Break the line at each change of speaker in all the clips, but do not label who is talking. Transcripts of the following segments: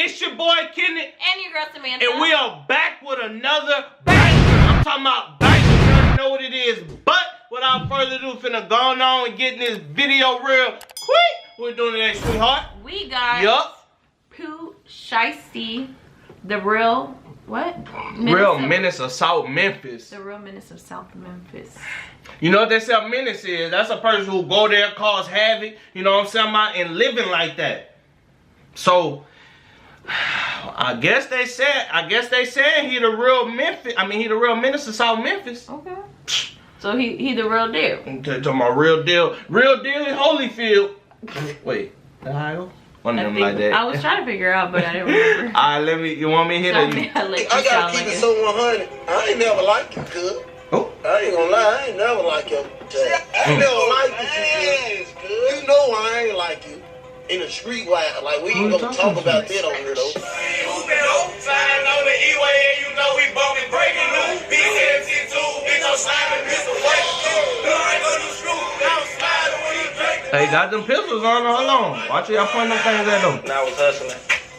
It's your boy Kenny.
And your girl Samantha.
And we are back with another banger. I'm talking about banger. You already know what it is. But without further ado, finna go on and getting this video real quick. We're doing today, sweetheart.
We got Pooh Shiesty, the real, what?
Menace of South Memphis.
The real Menace of South Memphis.
You know what they say a menace is? That's a person who go there, cause havoc, you know what I'm saying about, and living like that. So, I guess they said he the real Memphis. I mean, he the real Menace of South Memphis.
Okay. So he the real deal.
I'm talking about real deal in Holyfield. Wait, one of them like that.
I was trying to figure out, but I didn't remember.
Alright, you want me to hit it?
I gotta keep it so 100. I ain't never liked you, cuz.
Oh.
I ain't gonna lie, I ain't never like you. I ain't never liked you, cuz. You know I ain't like you. In the street, like we ain't gonna talk about that on here, though.
Sign on the E-way, and you know we bumping, breaking loose. B-72, bitch, I'm slamming pistol,
Hey, got them pistols on. Hold on. Watch y'all point them things at them.
When I was hustling,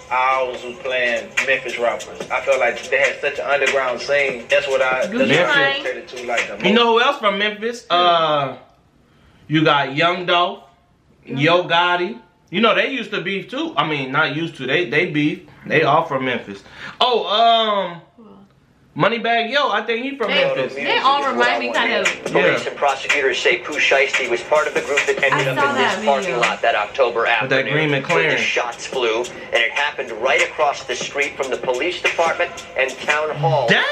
I always was playing Memphis rappers. I felt like they had such an underground scene. That's what I gravitated to, like the most.
You know who else from Memphis? You got Young Dolph, Yo Gotti. You know they used to beef too. I mean, not used to. They beef. They all from Memphis. Oh, Moneybag Yo, I think he from Memphis.
They all remind me kind of.
Police and prosecutors say Pooh Shiesty was part of the group that ended up in this parking lot that October afternoon.
That green McLaren.
The shots flew, and it happened right across the street from the police department and town hall.
Damn!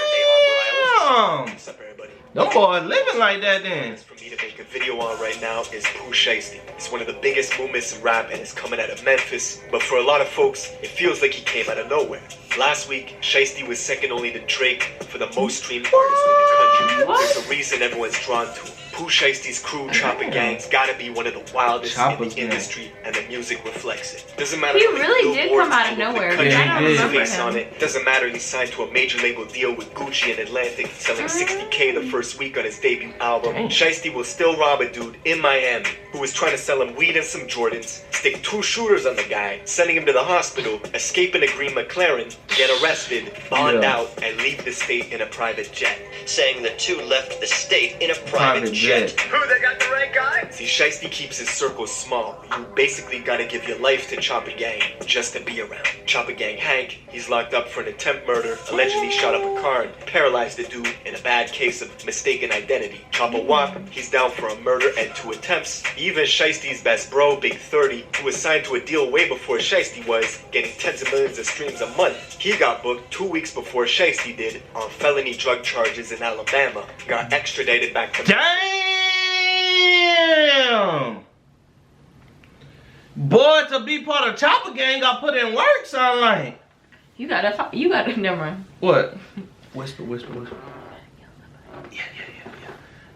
What's up, everybody?
Them boys living like that then.
For me to make a video on right now is Pooh Shiesty. It's one of the biggest movements in rap and it's coming out of Memphis. But for a lot of folks, it feels like he came out of nowhere. Last week, Shiesty was second only to Drake for the most streamed artist in the country. There's a reason everyone's drawn to him. Pooh Shiesty's crew, Chopper Gang's gotta be one of the wildest in the industry, and the music reflects it. Doesn't matter.
He really did come out of nowhere.
Yeah,
I don't remember
face on
him.
it. Doesn't matter. He signed to a major label deal with Gucci and Atlantic, selling 60K the first week on his debut album. Shiesty will still rob a dude in Miami who was trying to sell him weed and some Jordans, stick 2 shooters on the guy, sending him to the hospital, escape in a green McLaren, get arrested, bond out, and leave the state in a private jet.
Saying the two left the state in a private jet.
Who, they got the right guy? See, Shiesty keeps his circle small. You basically gotta give your life to Chopper Gang just to be around. Chopper Gang Hank, he's locked up for an attempt murder, allegedly shot up a car and paralyzed the dude in a bad case of mistaken identity. Chopper Wop, he's down for a murder and 2 attempts. Even Shiesty's best bro, Big 30, who was signed to a deal way before Shiesty was, getting tens of millions of streams a month. He got booked 2 weeks before Shiesty did on felony drug charges in Alabama. Got extradited back to
Damn! Boy, to be part of Chopper Gang, got put in work, sound like.
You gotta, never mind.
What? Whisper.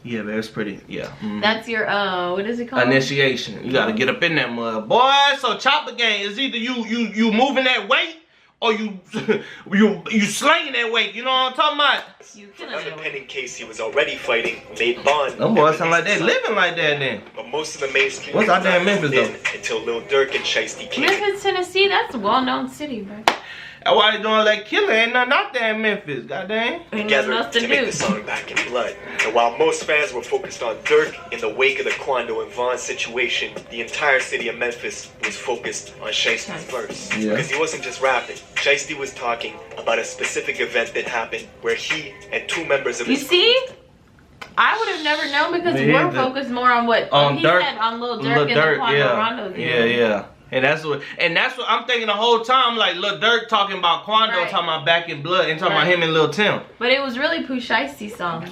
Yeah, that's pretty, yeah.
That's your, what is it called?
Initiation. You gotta get up in that mud. Boy, so Chopper Gang is either you moving that weight or you slinging that weight. You know what I'm talking about?
Another pending case he was already fighting made bond.
Them boys sound like they living like that then.
But most of the mainstream
what's out there in Memphis though?
Until Lil Durk and Shiesty came.
Memphis, Tennessee, that's a well-known city, bro.
That's why they doing that killer. Ain't nothing out there in Memphis. Goddamn.
Together to make the song Back in Blood. And while most fans were focused on Durk in the wake of the Quando and Vaughn situation, the entire city of Memphis was focused on Shiesty's verse.
Yeah.
Because he wasn't just rapping. Shiesty was talking about a specific event that happened where he and 2 members of his
see? I would have never known because we're focused more on what he
Dirk,
said on Lil Durk and the Quando Rondo deal.
Yeah. And that's what I'm thinking the whole time, like Lil Durk talking about Quando, talking about Back in Blood, and talking about him and Lil Tim.
But it was really Pooh Shiesty's song.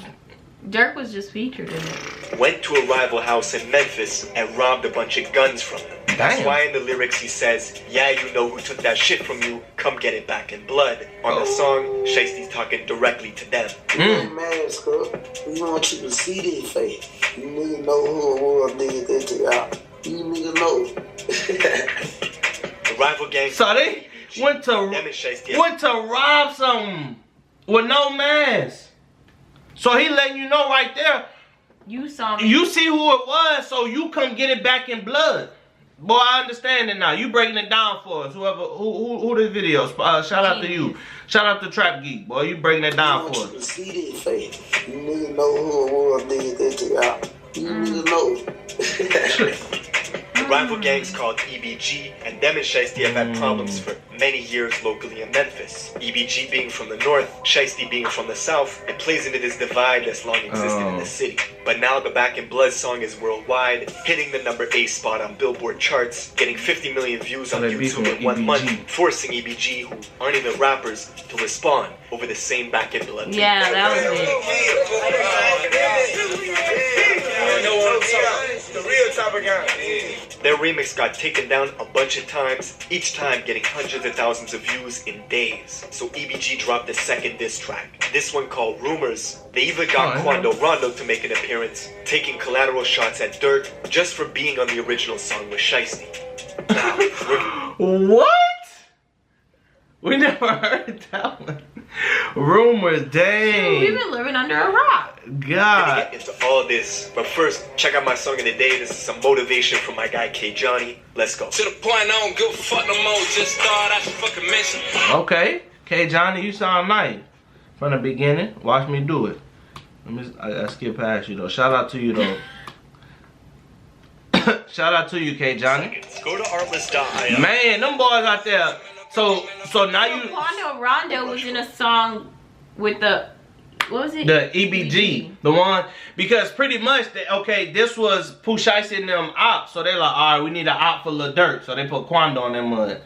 Durk was just featured in it.
Went to a rival house in Memphis and robbed a bunch of guns from them. That's why in the lyrics he says, yeah, you know who took that shit from you, come get it back in blood. On the song, Shiesty's talking directly to them.
Hey man, Scott, we want you to see this face. You nigga know who it was, nigga, that to y'all. You nigga know.
The rival gang.
So they went to rob something with no mask. So he letting you know right there.
You saw me.
You see who it was, so you come get it back in blood. Boy, I understand it now. You breaking it down for us. Who this video? Shout out to you. Shout out to Trap Geek. Boy, you breaking it down for us.
See this face. You niggas know who it was did that to y'all. You niggas know.
The rival gangs called EBG and them and Shiesty have had problems for many years locally in Memphis. EBG being from the north, Shiesty being from the south, it plays into this divide that's long existed in the city. But now the Back in Blood song is worldwide, hitting the number 8 spot on Billboard charts, getting 50 million views on YouTube in 1 month, forcing EBG, who aren't even rappers, to respond over the same Back in Blood.
Yeah, that was
The real type of guy.
Their remix got taken down a bunch of times, each time getting hundreds of thousands of views in days. So EBG dropped a second diss track. This one called Rumors. They even got Quando Rondo to make an appearance, taking collateral shots at Dirk just for being on the original song with Shiesty. Now,
What? We never heard that one. Rumors, dang.
We've been living under a rock.
God.
Get into all this, but first, check out my song of the day. This is some motivation from my guy K Johnny. Let's go.
To the point, I don't give a fuck no more. Just thought I should fucking mention.
Okay. K Johnny, you sound nice. From the beginning, watch me do it. I skip past you though. Shout out to you though. Shout out to you, K Johnny.
Go to artless.io.
Man, them boys out there. So now you.
Quando Rondo was in a song with the, what was it?
The EBG, the one, because pretty much, this was Pooh Shiesty and them out, so they like, all right, we need an out for Lil Durk, so they put Quando on them mud.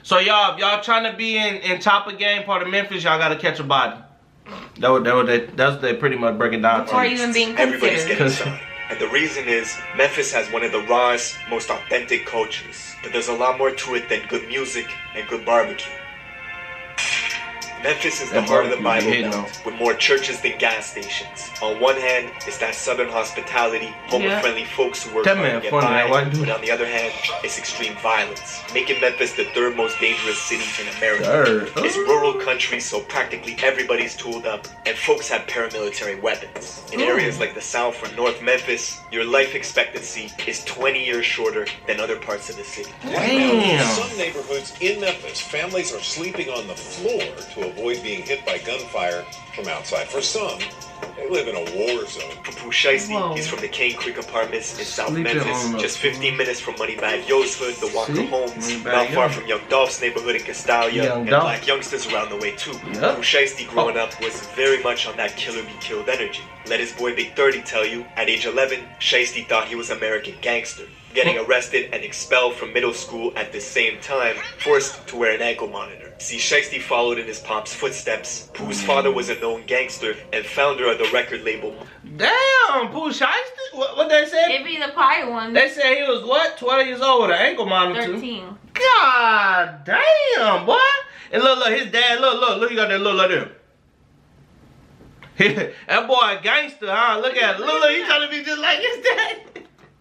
So y'all trying to be in Chopper Gang, part of Memphis, y'all gotta catch a body. That's what they pretty much break it down to.
Or even being
Everybody's
considered.
getting some. And the reason is, Memphis has one of the rawest, most authentic cultures. But there's a lot more to it than good music and good barbecue. Memphis is the heart of the Bible Belt, with more churches than gas stations. On one hand, it's that southern hospitality, homo-friendly folks who work hard to get by. But on the other hand, it's extreme violence, making Memphis the 3rd most dangerous city in America. It's rural country, so practically everybody's tooled up, and folks have paramilitary weapons. In areas like the South or North Memphis, your life expectancy is 20 years shorter than other parts of the city.
Damn.
In some neighborhoods in Memphis, families are sleeping on the floor to avoid being hit by gunfire from outside. For some, they live in a war zone.
For Pooh Shiesty, he's from the Cane Creek Apartments in South Memphis, just 15 minutes from Moneybag Yo's hood, the Walker Homes, not far from Young Dolph's neighborhood in Castalia, and black youngsters around the way too. Pooh Shiesty growing up was very much on that killer be killed energy. Let his boy Big 30 tell you, at age 11, Shiesty thought he was American gangster, getting arrested and expelled from middle school at the same time, forced to wear an ankle monitor. See, Shiesty followed in his pop's footsteps. Pooh's father was a known gangster and founder of the record label.
Damn, Pooh Shiesty? What they said?
It'd be the quiet one.
They said he was what? 12 years old with an ankle monitor.
13.
God damn, boy. And look, his dad, look, he got that look like him. That boy a gangster, huh? Look at it. Look, he trying to be just like his dad.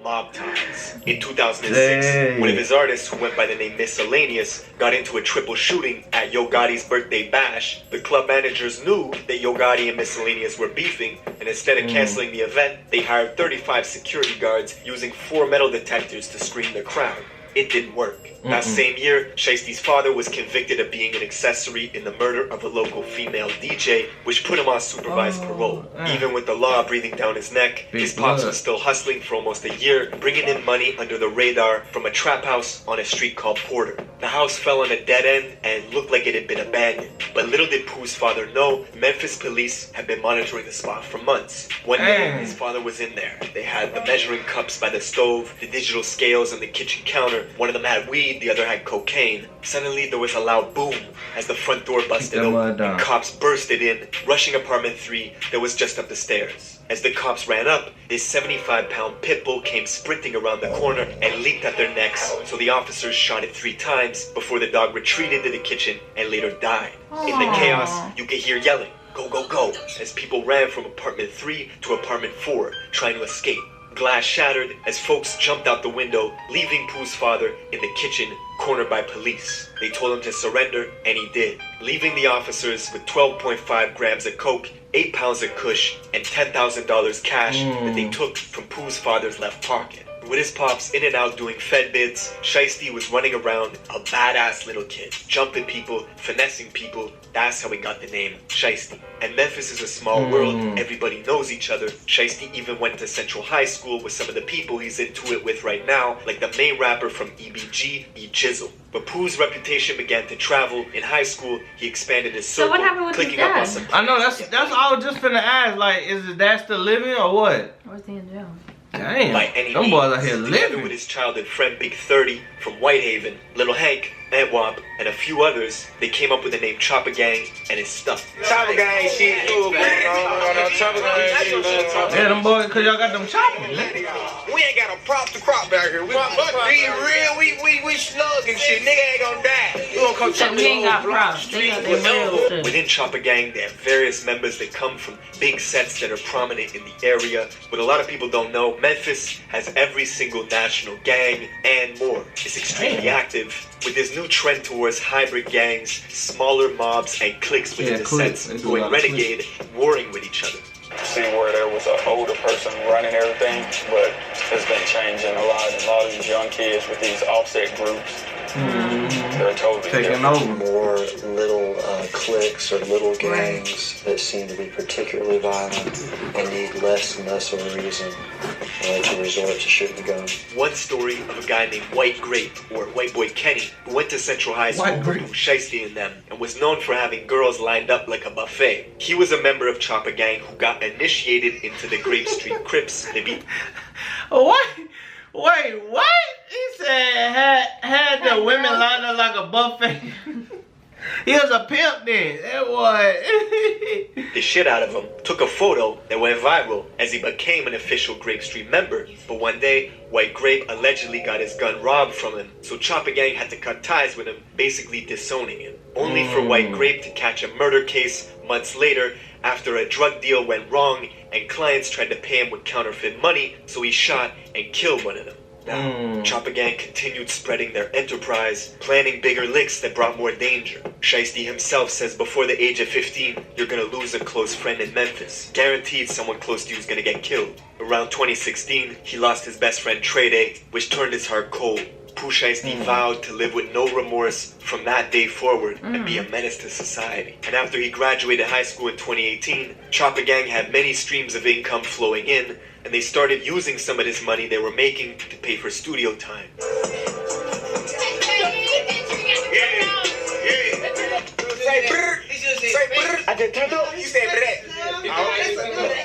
Mob ties. In 2006, one of his artists who went by the name Miscellaneous got into a triple shooting at Yo Gotti's birthday bash. The club managers knew that Yo Gotti and Miscellaneous were beefing, and instead of canceling the event, they hired 35 security guards using 4 metal detectors to screen the crowd. It didn't work. That same year, Shiesty's father was convicted of being an accessory in the murder of a local female DJ, which put him on supervised parole. Even with the law breathing down his neck, his pops was still hustling for almost a year, bringing in money under the radar from a trap house on a street called Porter. The house fell on a dead end and looked like it had been abandoned. But little did Pooh's father know, Memphis police had been monitoring the spot for months. One day, his father was in there. They had the measuring cups by the stove, the digital scales on the kitchen counter. One of them had weed, the other had cocaine. Suddenly there was a loud boom as the front door busted open and cops bursted in, rushing apartment 3 that was just up the stairs. As the cops ran up, this 75-pound pit bull came sprinting around the corner and leaped at their necks, so the officers shot it 3 times before the dog retreated to the kitchen and later died. In the chaos, you could hear yelling, "Go, go, go," as people ran from apartment 3 to apartment 4, trying to escape. Glass shattered as folks jumped out the window, leaving Pooh's father in the kitchen, cornered by police. They told him to surrender, and he did, leaving the officers with 12.5 grams of coke, 8 pounds of kush, and $10,000 cash that they took from Pooh's father's left pocket. With his pops in and out doing Fed bids, Shiesty was running around a badass little kid, jumping people, finessing people. That's how he got the name Shiesty. And Memphis is a small world. Everybody knows each other. Shiesty even went to Central High School with some of the people he's into it with right now, like the main rapper from EBG, E Jizzle. But Pooh's reputation began to travel. In high school, he expanded his circle,
So what happened with his dad?
I know, that's all I was just finna ask. Like, is his dad still living or what?
Or was he in jail?
Damn,
by any
them
means,
boys out here
together
living.
with his childhood friend Big 30 from Whitehaven, Little Hank, Wop, and a few others, they came up with the name Chopper Gang, and it stuck.
Chopper Gang shit, Chopper Gang shit.
Yeah, them boys, cause y'all got them choppers.
We ain't got a prop to crop back here. We real, we slug and shit. Nigga ain't gonna die. We gonna come chop
We ain't got props.
Within Chopper Gang, there are various members that come from big sets that are prominent in the area. What a lot of people don't know, Memphis has every single national gang and more. It's extremely active. With this new trend towards hybrid gangs, smaller mobs, and cliques within the sets going renegade, warring with each other.
See where there was an older person running everything, but it's been changing a lot of these young kids with these offset groups. They're totally
taking over.
More little cliques or little gangs that seem to be particularly violent and need less and less of a reason to resort to shooting a gun.
One story of a guy named White Grape, or White Boy Kenny, who went to Central High School with Pooh Shiesty and them, and was known for having girls lined up like a buffet. He was a member of Chopper Gang who got initiated into the Grape Street Crips. They beat...
What? Wait, what? He said had the women lined up like a buffet. He was a pimp then. That was.
The shit out of him, took a photo that went viral as he became an official Grape Street member. But one day, White Grape allegedly got his gun robbed from him, so Chopper Gang had to cut ties with him, basically disowning him. Only for White Grape to catch a murder case months later after a drug deal went wrong and clients tried to pay him with counterfeit money, so he shot and killed one of them. Now, Chopper Gang continued spreading their enterprise, planning bigger licks that brought more danger. Shiesty himself says before the age of 15, you're gonna lose a close friend in Memphis. Guaranteed someone close to you is gonna get killed. Around 2016, he lost his best friend Trey Day, which turned his heart cold. Pooh Shiesty vowed to live with no remorse from that day forward and be a menace to society. And after he graduated high school in 2018, Chopper Gang had many streams of income flowing in, and they started using some of this money they were making to pay for studio time.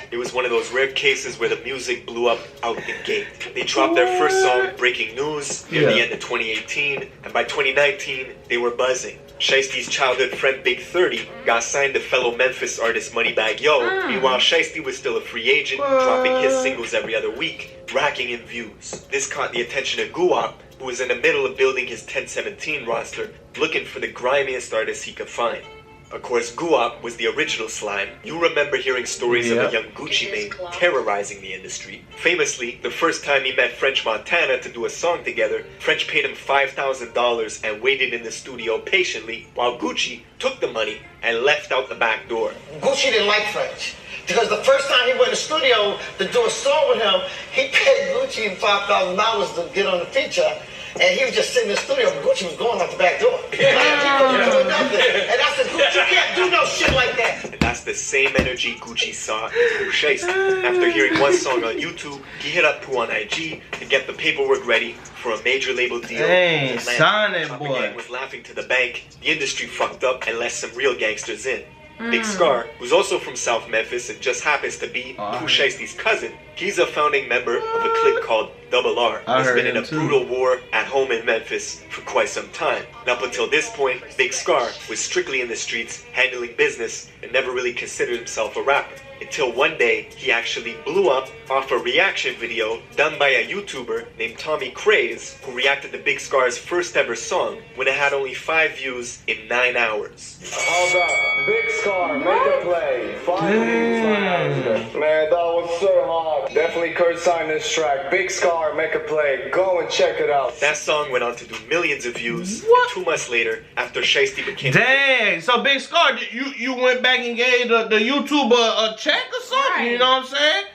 It was one of those rare cases where the music blew up out the gate. They dropped their first song, Breaking News, near the end of 2018, and by 2019, they were buzzing. Shiesty's childhood friend Big 30 got signed to fellow Memphis artist Moneybagg Yo. Meanwhile, Shiesty was still a free agent, dropping his singles every other week, racking in views. This caught the attention of Guwap, who was in the middle of building his 1017 roster, looking for the grimiest artists he could find. Of course, Guwap was the original slime. You remember hearing stories of a young Gucci Mane terrorizing the industry. Famously, the first time he met French Montana to do a song together, French paid him $5,000 and waited in the studio patiently while Gucci took the money and left out the back door.
Gucci didn't like French. Because the first time he went to the studio to do a song with him, he paid Gucci $5,000 to get on the feature. And he was just sitting in the studio, but Gucci was going out the back door. He wasn't doing nothing. And I said, Gucci, you can't do no shit like that.
And that's the same energy Gucci saw in Pooh Shiesty. After hearing one song on YouTube, he hit up Pooh on IG to get the paperwork ready for a major label deal.
Hey, sign it,
Chopper
boy.
Gang was laughing to the bank. The industry fucked up and let some real gangsters in. Big Scar, who's also from South Memphis and just happens to be Pooh Shiesty's cousin, he's a founding member of a clique called Double R. He's been in a brutal war at home in Memphis for quite some time. And up until this point, Big Scar was strictly in the streets, handling business, and never really considered himself a rapper. Until one day, he actually blew up off a reaction video done by a YouTuber named Tommy Craze, who reacted to Big Scar's first ever song when it had only 5 views in 9 hours.
Hold up, Big Scar, make a play. 5 views. Man, that was so hard. Definitely co-sign this track. Big Scar, make a play. Go and check it out.
That song went on to do millions of views. And 2 months later, after Shiesty became...
Dang, so Big Scar, you went back and gave the YouTuber a check or something, you know what I'm saying?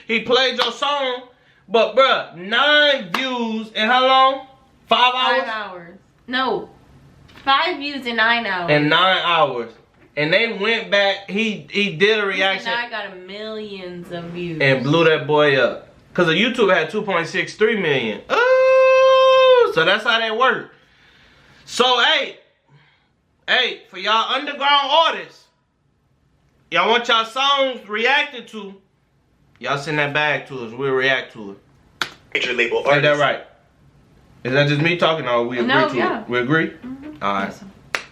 He played your song, But bruh, 9 views in how long? 5 hours?
5 hours. No. 5 views in 9 hours.
In 9 hours. And they went back, he did a reaction.
And I got millions of views.
And blew that boy up. Cause the YouTube had 2.63 million. Oh, so that's how that worked. So hey, for y'all underground artists, y'all want y'all songs reacted to, y'all send that bag to us. We'll react to it.
Major label
artist. Is that right? Is that just me talking or we agree to it? We agree?
Mm-hmm.
Alright.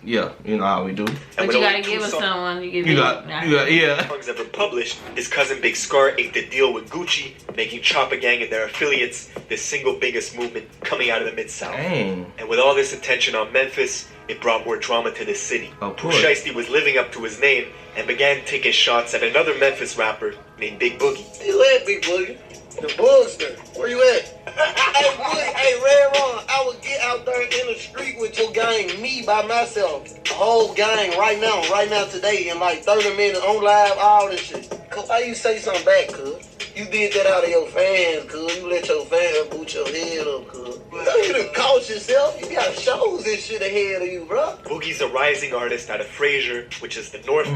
Yeah, you know how we do.
But you gotta give us someone. You
got, yeah.
Songs ever published, his cousin Big Scar inked a deal with Gucci, making Chopper Gang and their affiliates the single biggest movement coming out of the Mid-South.
Dang.
And with all this attention on Memphis, it brought more drama to the city. Pooh Shiesty was living up to his name and began taking shots at another Memphis rapper named Big Boogie.
Where you at, Big Boogie? The Boogster. Where you at? Hey, Boogie, hey, Red Ron, I would get out there in the street with your gang, me by myself. The whole gang right now, today, in like 30 minutes, on live, all this shit. Cause why you say something back, cuz? You did that out of your fans, cuz. You let your fans boot your head up, cuz. You done caught yourself. You got shows and shit ahead of you, bro.
Boogie's a rising artist out of Fraser, which is the north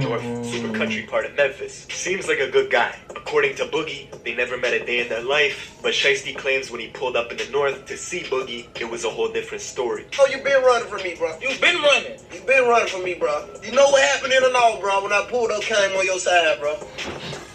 super country part of Memphis. Seems like a good guy. According to Boogie, they never met a day in their life, but Shiesty claims when he pulled up in the north to see Boogie, it was a whole different story.
Oh, you been running from me, bro. You been running. You been running from me, bro. You know what happened in the north, bro, when I pulled up, came on your side, bro.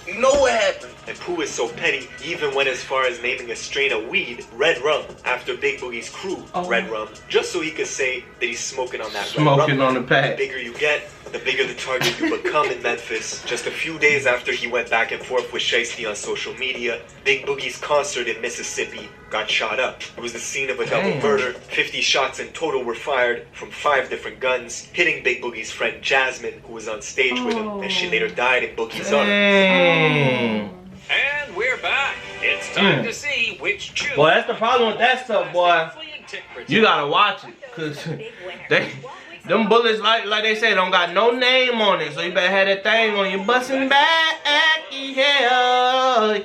You know what happened.
And Pooh is so petty, he even went as far as naming a strain of weed Red Rum after Big Boogie's crew, Red Rum, just so he could say that he's smoking on that
smoking
Red Rum.
on the pack.
The bigger you get, the bigger the target you become in Memphis. Just a few days after he went back and forth with Shiesty on social media, Big Boogie's concert in Mississippi got shot up. It was the scene of a double murder. 50 shots in total were fired from 5 different guns, hitting Big Boogie's friend Jasmine, who was on stage with him, and she later died in Boogie's arms.
And we're back. It's time to see which Jew.
Boy, that's the problem with that stuff, boy. You gotta watch it, cause them bullets, like they say, don't got no name on it. So you better have that thing on you, busting back, yeah.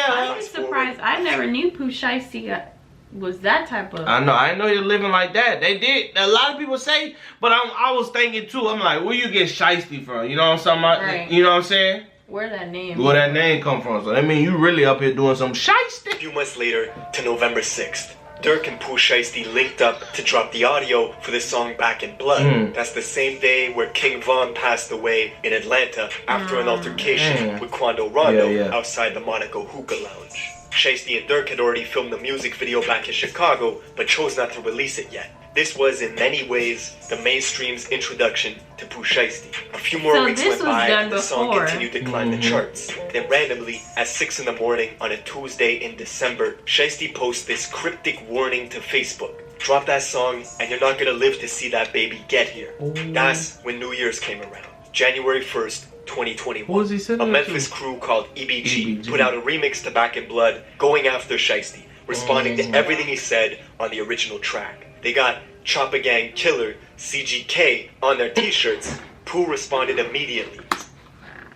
I'm surprised. I never knew Pooh Shiesty was that type of.
I know you're living like that. They did. A lot of people say, but I was thinking too. I'm like, where you get Shiesty from? You know what I'm saying?
Right.
You know what I'm saying?
Where that name
come from? So that mean you really up here doing some Shiesty.
A few months later, to November 6th, Dirk and Pooh Shiesty linked up to drop the audio for the song Back in Blood. That's the same day where King Von passed away in Atlanta after an altercation with Quando Rondo outside the Monaco Hookah Lounge. Shiesty and Dirk had already filmed the music video back in Chicago, but chose not to release it yet. This was, in many ways, the mainstream's introduction to Pooh Shiesty. A few more weeks went by, and the song continued to climb the charts. Then randomly, at 6 in the morning on a Tuesday in December, Shiesty posts this cryptic warning to Facebook. Drop that song, and you're not gonna live to see that baby get here. That's when New Year's came around. January 1st, 2021. A Memphis crew called EBG put out a remix to Back in Blood, going after Shiesty, responding to everything he said on the original track. They got Chopper Gang Killer, CGK, on their t-shirts. Pooh responded immediately.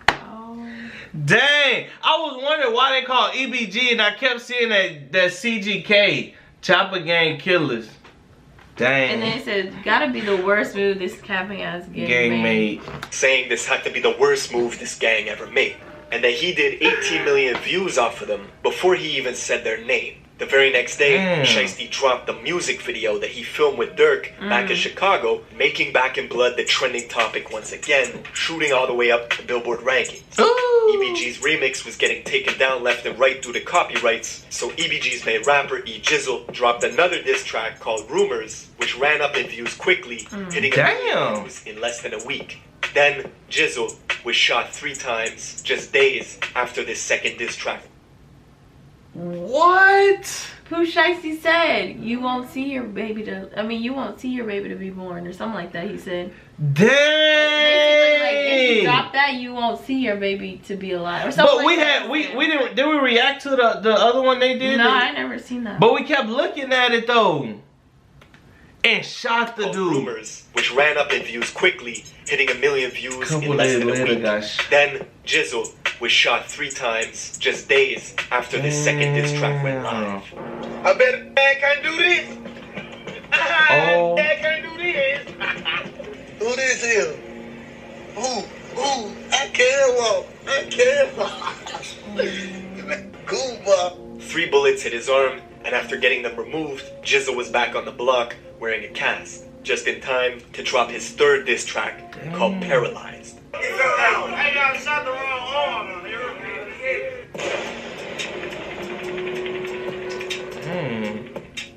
Dang! I was wondering why they called EBG, and I kept seeing that CGK, Chopper Gang Killers. Dang.
And then it said, gotta be the worst move this capping ass gang made.
Saying this had to be the worst move this gang ever made. And that he did 18 million views off of them before he even said their name. The very next day, Shiesty dropped the music video that he filmed with Dirk back in Chicago, making Back in Blood the trending topic once again, shooting all the way up the Billboard rankings. EBG's remix was getting taken down left and right due to copyrights, so EBG's main rapper, E Jizzle, dropped another diss track called Rumors, which ran up in views quickly, hitting a million views in less than a week. Then, Jizzle was shot 3 times, just days after this second diss track.
What?
Pooh Shiesty said, you won't see your baby to be born, or something like that, he said.
Dang!
Basically, like, if you drop that, you won't see your baby to be alive, or something.
But did we react to the other one they did?
No, I never seen that.
But we kept looking at it though. And shot the dude.
Rumors, which ran up in views quickly, hitting 1 million views in less than a week. Then Jizzle was shot 3 times just days after the second diss track went live.
I bet Dad can't do this.
Oh.
Dad can't do this. Who this is? Who? I can't walk. Cool, boy.
3 bullets hit his arm, and after getting them removed, Jizzle was back on the block wearing a cast, just in time to drop his 3rd diss track called Paralyzed.
I got shot the wrong arm.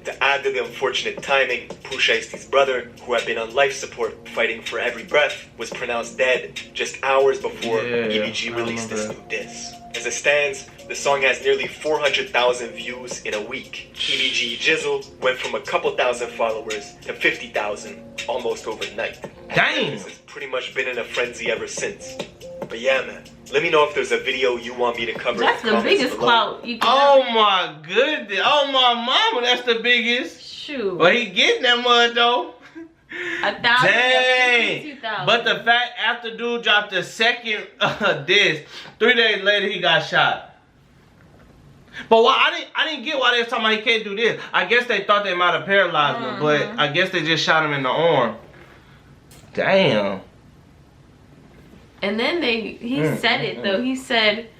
To add to the unfortunate timing, Pooh Shiesty's brother, who had been on life support fighting for every breath, was pronounced dead just hours before EBG released this new diss. As it stands, the song has nearly 400,000 views in a week. EBG Jizzle went from a couple thousand followers to 50,000 almost overnight.
Dang!
This has pretty much been in a frenzy ever since. But yeah, man, let me know if there's a video you want me to cover.
That's the biggest clout you can
Oh my goodness. Oh my mama, that's the biggest.
Shoot.
But he getting that mud though.
1,000.
Dang.
52,000.
But the fact after dude dropped the second diss, 3 days later he got shot. But why I didn't get why they was talking about he can't do this. I guess they thought they might have paralyzed him, but I guess they just shot him in the arm. Damn.
And then he said it though. He said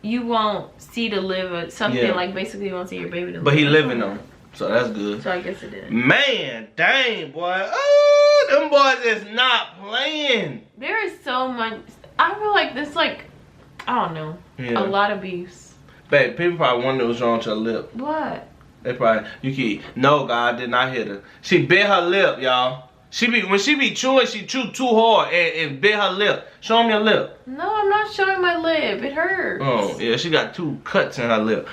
you won't see to live something like basically you won't see your baby to live.
But he living though. So that's good.
So I guess it did.
Man, dang boy. Oh, them boys is not playing.
There is so much. I feel like this I don't know.
Yeah.
A lot of beefs.
Babe, people probably wonder what's wrong with your lip.
What?
They probably no, God did not hit her. She bit her lip, y'all. When she be chewing, she chew too hard and bit her lip. Show them your lip.
No, I'm not showing my lip. It hurts.
Oh, yeah, she got 2 cuts in her lip.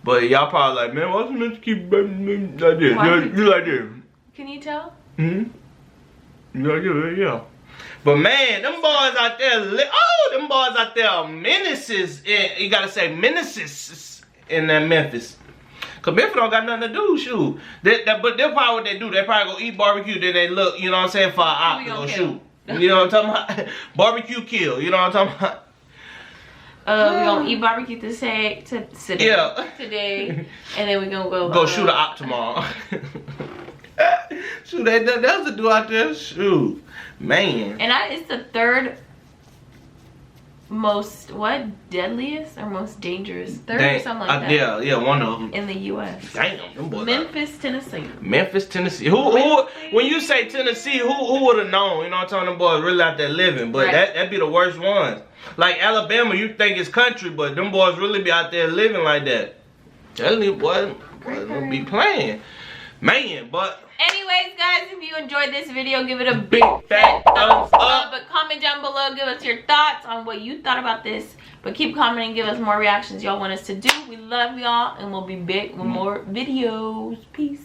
But y'all probably like, man, what's meant to keep like this? You like this?
Can you tell?
You like this, yeah. But man, them boys out there, them boys out there, menaces. You gotta say menaces in that Memphis. Cause Memphis don't got nothing to do, shoot. But they're probably what they do. They probably go eat barbecue, then they look, you know what I'm saying, for an op to go shoot. You know what I'm talking about? Barbecue kill, you know what I'm talking about?
We gonna eat barbecue today, and then we gonna go
shoot an op tomorrow. Shoot, that's the do out there. Shoot, man.
And it's the 3rd most deadliest or most dangerous 3rd or something like that.
Yeah, one of them
in the U.S.
Damn, them boys.
Memphis, Tennessee.
Memphis, Tennessee. Who? When you say Tennessee, who would have known? You know what I'm talking about? Really out there living, but that'd be the worst ones. Like Alabama, you think it's country, but them boys really be out there living like that. Telling you, boy, don't be playing, man. But
anyways, guys, if you enjoyed this video, give it a big fat thumbs up. But comment down below, give us your thoughts on what you thought about this. But keep commenting, give us more reactions y'all want us to do. We love y'all, and we'll be back with more videos. Peace.